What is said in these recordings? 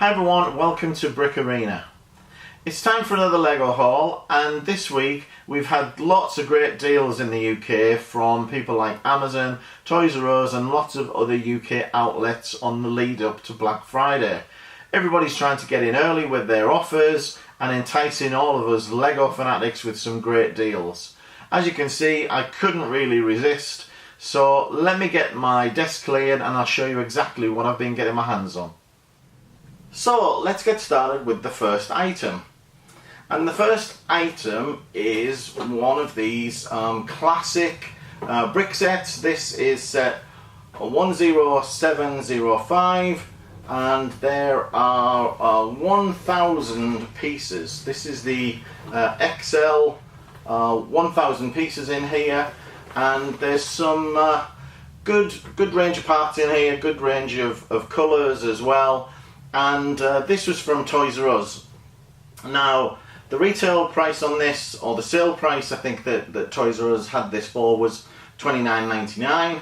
Hi everyone, welcome to Brick Arena. It's time for another Lego haul, and this week we've had lots of great deals in the UK from people like Amazon, Toys R Us and lots of other UK outlets on the lead up to Black Friday. Everybody's trying to get in early with their offers and enticing all of us Lego fanatics with some great deals. As you can see, I couldn't really resist, so let me get my desk cleared and I'll show you exactly what I've been getting my hands on. So let's get started with the first item. And the first item is one of these classic brick sets. This is set 10705 and there are 1000 pieces. This is the XL 1000 pieces in here, and there's some good range of parts in here, good range of colours as well. And this was from Toys R Us. Now, the retail price on this, or the sale price, I think that Toys R Us had this for, was $29.99.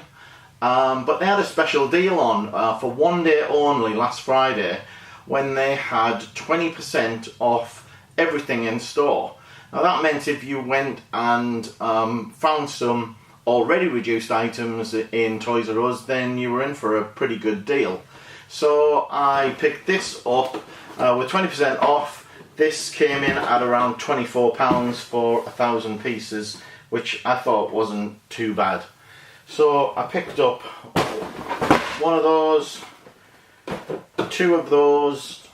But they had a special deal on for one day only last Friday, when they had 20% off everything in store. Now that meant if you went and found some already reduced items in Toys R Us, then you were in for a pretty good deal. So I picked this up with 20% off. This came in at around £24 for 1,000 pieces, which I thought wasn't too bad. So I picked up one of those, two of those,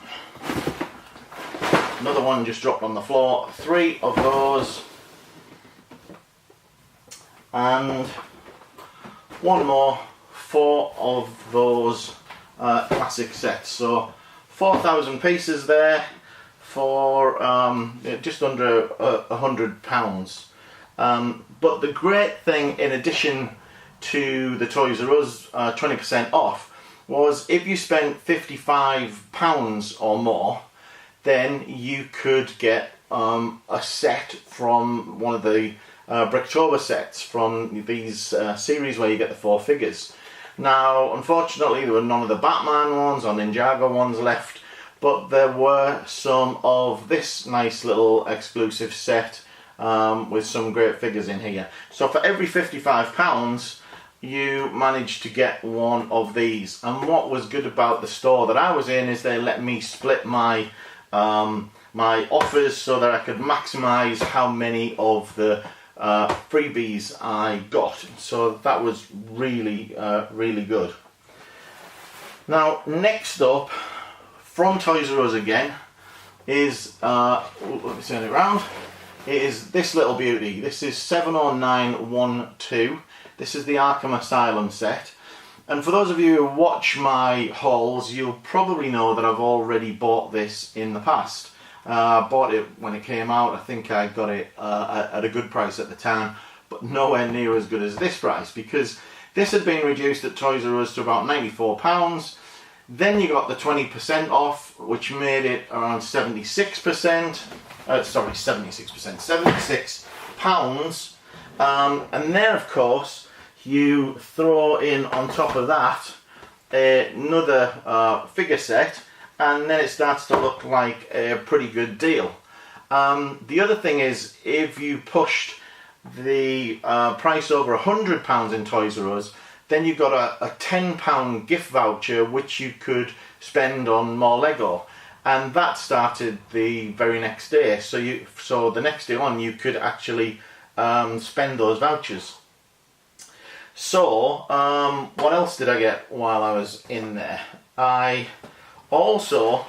another one just dropped on the floor, three of those, and one more, four of those classic sets. So 4,000 pieces there for just under £100. But the great thing, in addition to the Toys R Us 20% off, was if you spent £55 or more, then you could get a set from one of the Bricktober sets from these series where you get the 4 figures. Now, unfortunately, there were none of the Batman ones or Ninjago ones left, but there were some of this nice little exclusive set with some great figures in here. So for every £55, you managed to get one of these. And what was good about the store that I was in is they let me split my my offers so that I could maximise how many of the freebies I got. So that was really really good. Now, next up from Toys R Us again is let me turn it around. It is this little beauty. This is 70912. This is the Arkham Asylum set. And for those of you who watch my hauls, you'll probably know that I've already bought this in the past. I bought it when it came out. I think I got it at a good price at the time, but nowhere near as good as this price, because this had been reduced at Toys R Us to about £94. Then you got the 20% off, which made it around 76%. Sorry, 76%, £76. And then, of course, you throw in on top of that another figure set, and then it starts to look like a pretty good deal. The other thing is, if you pushed the price over £100 in Toys R Us, then you got a £10 gift voucher which you could spend on more Lego, and that started the very next day. So the next day on, you could actually spend those vouchers. So what else did I get while I was in there? I also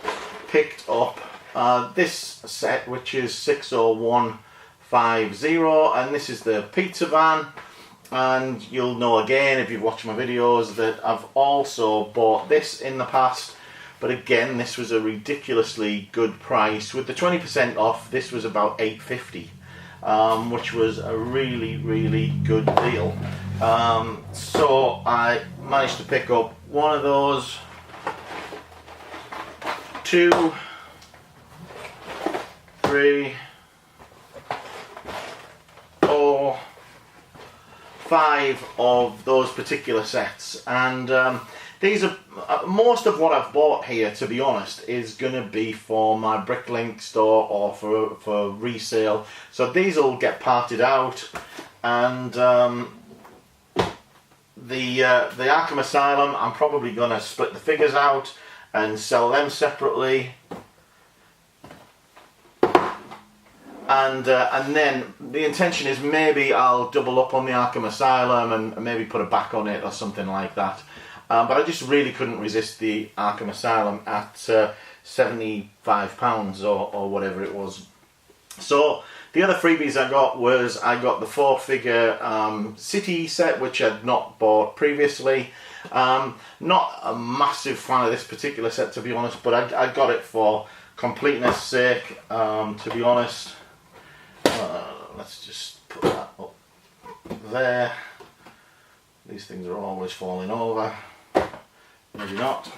picked up this set, which is 60150, and this is the pizza van. And you'll know again, if you've watched my videos, that I've also bought this in the past, but again, this was a ridiculously good price. With the 20% off, this was about $8.50, which was a really really good deal. So I managed to pick up one of those, 2, 3, 5 of those particular sets, and these are most of what I've bought here, to be honest, is going to be for my Bricklink store or for resale. So these will get parted out, and the Arkham Asylum, I'm probably going to split the figures out and sell them separately. And then the intention is maybe I'll double up on the Arkham Asylum and maybe put a back on it or something like that. But I just really couldn't resist the Arkham Asylum at £75 or whatever it was. So the other freebies I got was I got the 4-figure City set, which I'd not bought previously. Not a massive fan of this particular set, to be honest, but I got it for completeness sake, to be honest. Let's just put that up there. These things are always falling over. Maybe not.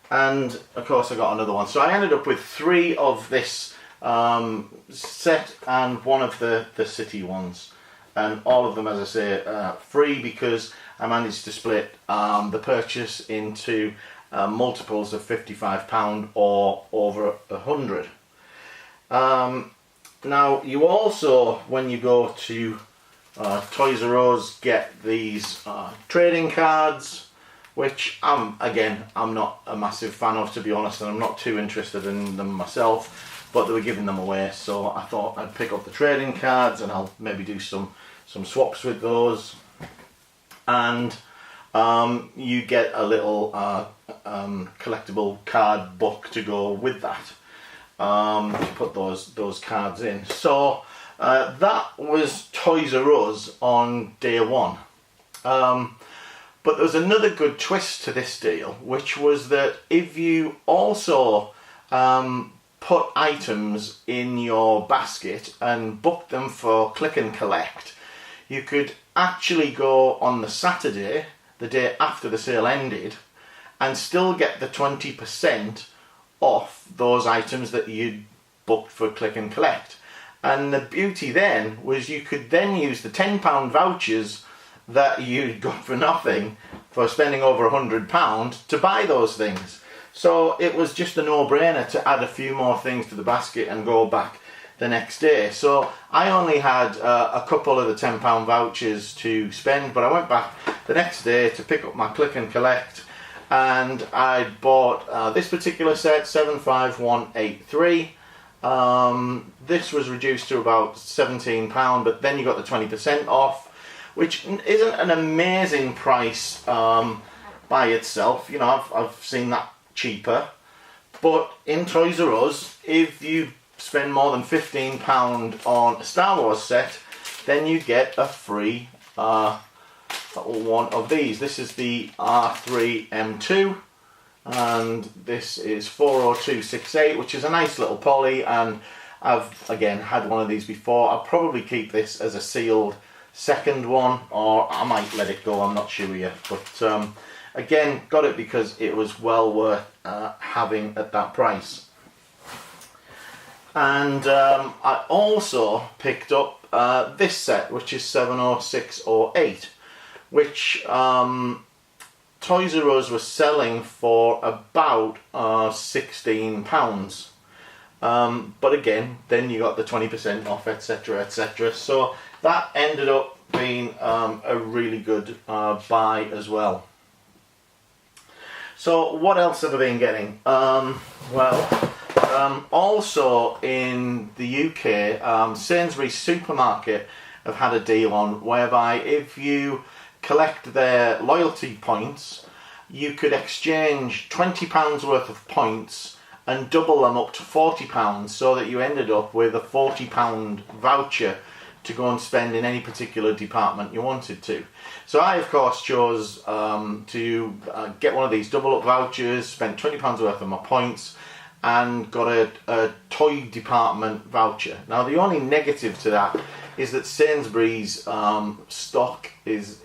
And of course I got another one. So I ended up with 3 of this set and 1 of the City ones. And all of them, as I say, free, because I managed to split the purchase into multiples of £55 or over 100. Now, you also, when you go to Toys R Us, get these trading cards, which I'm not a massive fan of, to be honest, and I'm not too interested in them myself, but they were giving them away, so I thought I'd pick up the trading cards and I'll maybe do some swaps with those. And you get a little collectible card book to go with that. To put those cards in. So that was Toys R Us on day 1. But there was another good twist to this deal, which was that if you also put items in your basket and booked them for click and collect, you could actually go on the Saturday, the day after the sale ended, and still get the 20% off those items that you'd booked for click and collect. And the beauty then was you could then use the £10 vouchers that you'd got for nothing for spending over £100 to buy those things. So it was just a no-brainer to add a few more things to the basket and go back the next day. So I only had a couple of the £10 vouchers to spend, but I went back the next day to pick up my click and collect, and I bought this particular set, 75183. This was reduced to about £17, but then you got the 20% off, which isn't an amazing price by itself. You know, I've seen that cheaper, but in Toys R Us, if you spend more than £15 on a Star Wars set, then you get a free one of these. This is the R3M2, and this is 40268, which is a nice little poly, and I've again had one of these before. I'll probably keep this as a sealed second one, or I might let it go, I'm not sure yet, but again, got it because it was well worth having at that price. And I also picked up this set, which is 70608, which Toys R Us was selling for about £16. But again, then you got the 20% off, etc, etc. So that ended up being a really good buy as well. So what else have I been getting? Also in the UK, Sainsbury Supermarket have had a deal on whereby if you collect their loyalty points, you could exchange £20 worth of points and double them up to £40, so that you ended up with a £40 voucher to go and spend in any particular department you wanted to. So I, of course, chose to get one of these double up vouchers, spent £20 worth of my points, and got a toy department voucher. Now, the only negative to that is that Sainsbury's stock is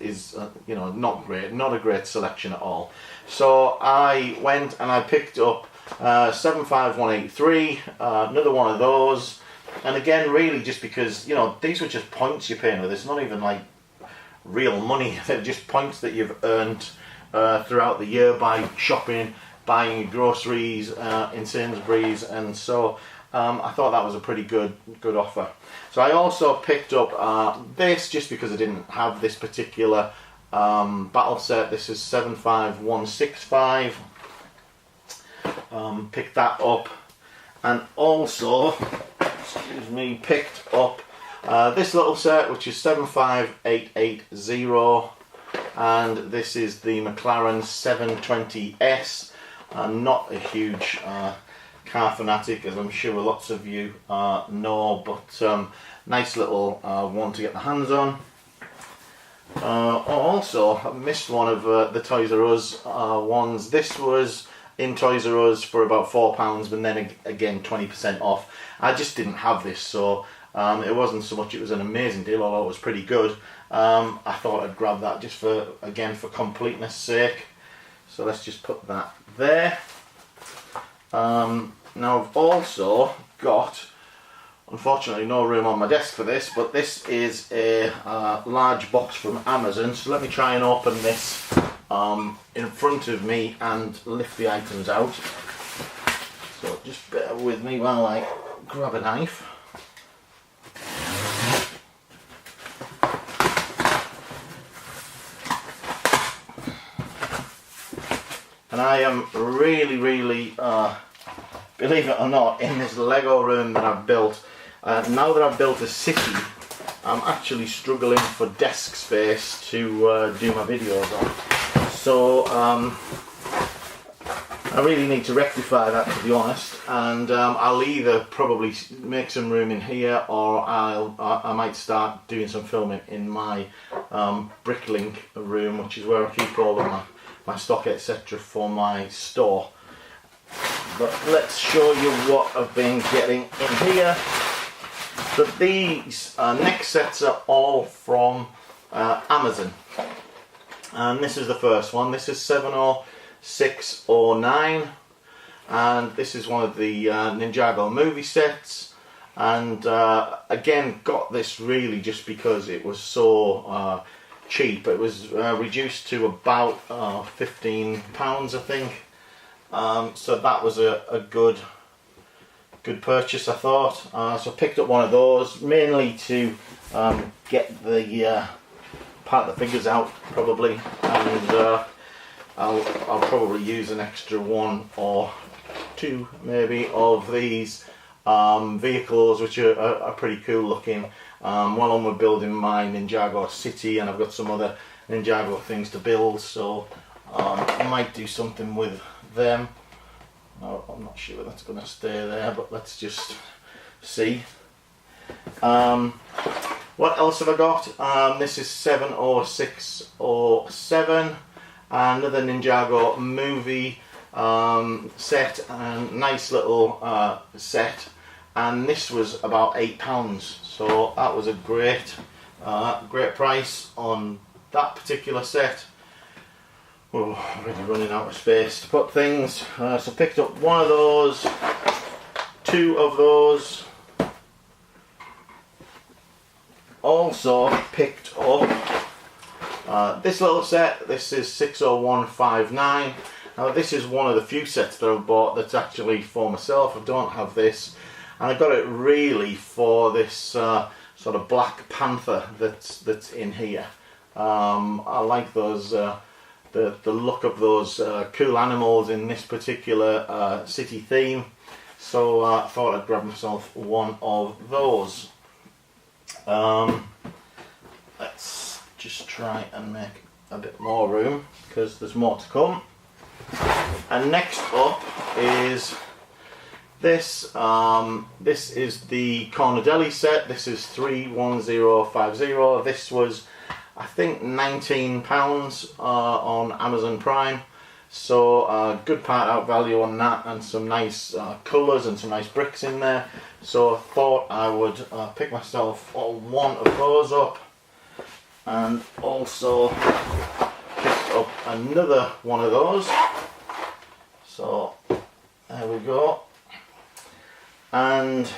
you know, not great, not a great selection at all. So I went and I picked up 75183, another one of those, and again, really just because, you know, these were just points you're paying with. It's not even like real money. They're just points that you've earned throughout the year by shopping, buying groceries in Sainsbury's, and so I thought that was a pretty good offer. So I also picked up this just because I didn't have this particular battle set. This is 75165. Picked that up, and also, excuse me, picked up this little set, which is 75880, and this is the McLaren 720S. Not a huge car fanatic, as I'm sure lots of you know, but nice little one to get the hands on. Also, I missed one of the Toys R Us ones. This was in Toys R Us for about £4, but then again 20% off. I just didn't have this, so it wasn't so much it was an amazing deal, although it was pretty good. I thought I'd grab that just for completeness sake. So let's just put that there. Now I've also got, unfortunately, no room on my desk for this, but this is a large box from Amazon. So let me try and open this in front of me and lift the items out. So just bear with me while I grab a knife. And I am really, believe it or not, in this Lego room that I've built. Now that I've built a city, I'm actually struggling for desk space to do my videos on. So I really need to rectify that, to be honest. And I'll either probably make some room in here, or I might start doing some filming in my Bricklink room, which is where I keep all of my stock, etc., for my store. But let's show you what I've been getting in here. So these next sets are all from Amazon, and this is the first one. This is 70609, and this is one of the Ninjago movie sets. And again, got this really just because it was so cheap. It was reduced to about £15, I think. So that was a good purchase, I thought. So I picked up one of those, mainly to get the part the figures out, probably, and I'll probably use an extra one or two, maybe, of these vehicles, which are pretty cool looking. While I'm building my Ninjago city, and I've got some other Ninjago things to build, so I might do something with them. I'm not sure that's going to stay there, but let's just see. What else have I got? This is 70607, another Ninjago movie set, and nice little set, and this was about £8, so that was a great price on that particular set. Oh, already running out of space to put things. So picked up one of those, two of those. Also picked up this little set. This is 60159. Now this is one of the few sets that I've bought that's actually for myself. I don't have this, and I got it really for this sort of Black Panther that's in here. I like those. The look of those cool animals in this particular city theme, so I thought I'd grab myself one of those. Let's just try and make a bit more room, because there's more to come. And next up is this. This is the Corner Deli set. This is 31050. This was, I think, £19 on Amazon Prime, so good part out value on that, and some nice colours and some nice bricks in there. So I thought I would pick myself one of those up, and also picked up another one of those. So there we go. And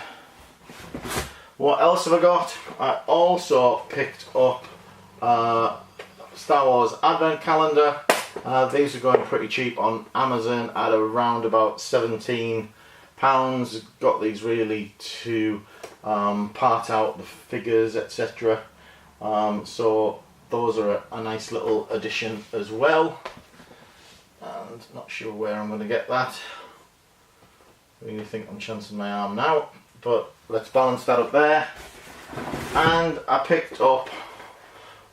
what else have I got? I also picked up Star Wars Advent Calendar. These are going pretty cheap on Amazon at around about £17. Got these really to part out the figures, etc. So those are a nice little addition as well. And not sure where I'm going to get that. I really think I'm chancing my arm now, but let's balance that up there. And I picked up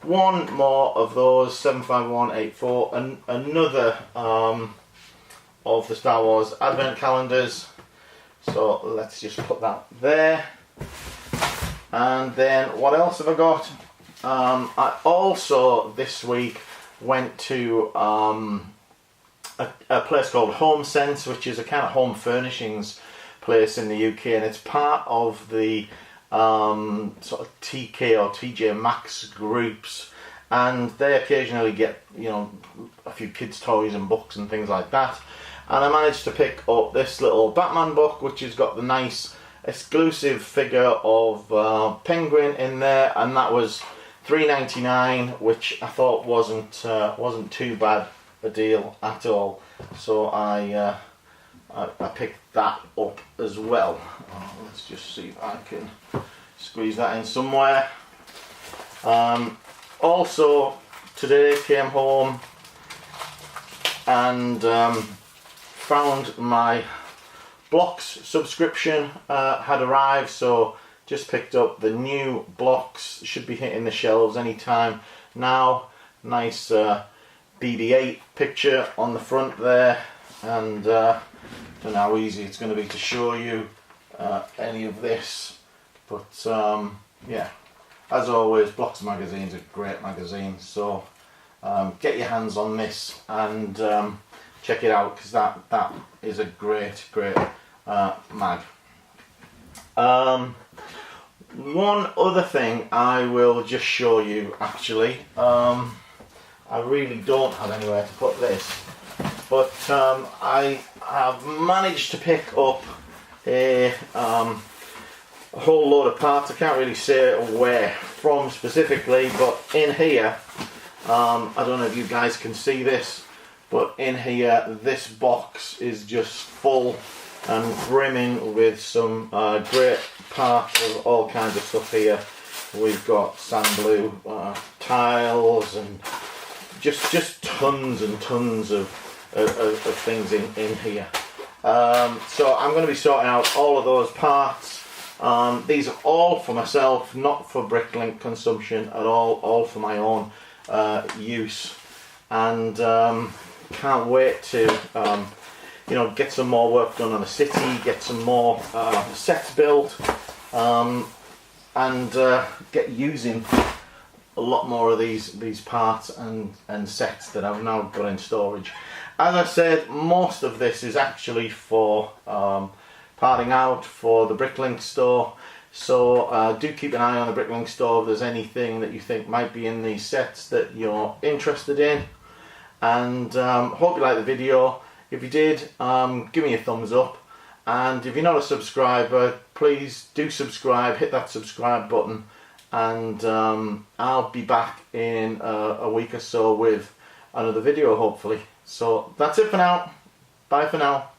one more of those 75184, and another of the Star Wars Advent calendars. So let's just put that there. And then what else have I got? I also this week went to a place called Home Sense, which is a kind of home furnishings place in the UK, and it's part of the sort of TK or TJ Maxx groups, and they occasionally get, you know, a few kids' toys and books and things like that. And I managed to pick up this little Batman book, which has got the nice exclusive figure of Penguin in there, and that was $3.99, which I thought wasn't too bad a deal at all. So I picked that up as well. Let's just see if I can squeeze that in somewhere. Also today came home and found my blocks subscription had arrived, so just picked up the new blocks. Should be hitting the shelves anytime now. Nice BB-8 picture on the front there, and I don't know how easy it's going to be to show you any of this, but yeah, as always, Blocks Magazine's a great magazine, so get your hands on this and check it out, because that is a great mag. One other thing I will just show you, actually. I really don't have anywhere to put this, but I have managed to pick up a whole load of parts. I can't really say where from specifically, but in here, I don't know if you guys can see this, but in here this box is just full and brimming with some great parts of all kinds of stuff here. We've got sand blue tiles and just tons and tons of things in here. So I'm going to be sorting out all of those parts. These are all for myself, not for Bricklink consumption at all for my own use, and can't wait to you know, get some more work done on the city, get some more sets built, and get using a lot more of these parts and sets that I've now got in storage. As I said, most of this is actually for parting out for the Bricklink store, so do keep an eye on the Bricklink store if there's anything that you think might be in these sets that you're interested in. And hope you liked the video. If you did, give me a thumbs up, and if you're not a subscriber, please do subscribe, hit that subscribe button, and I'll be back in a week or so with another video, hopefully. So that's it for now. Bye for now.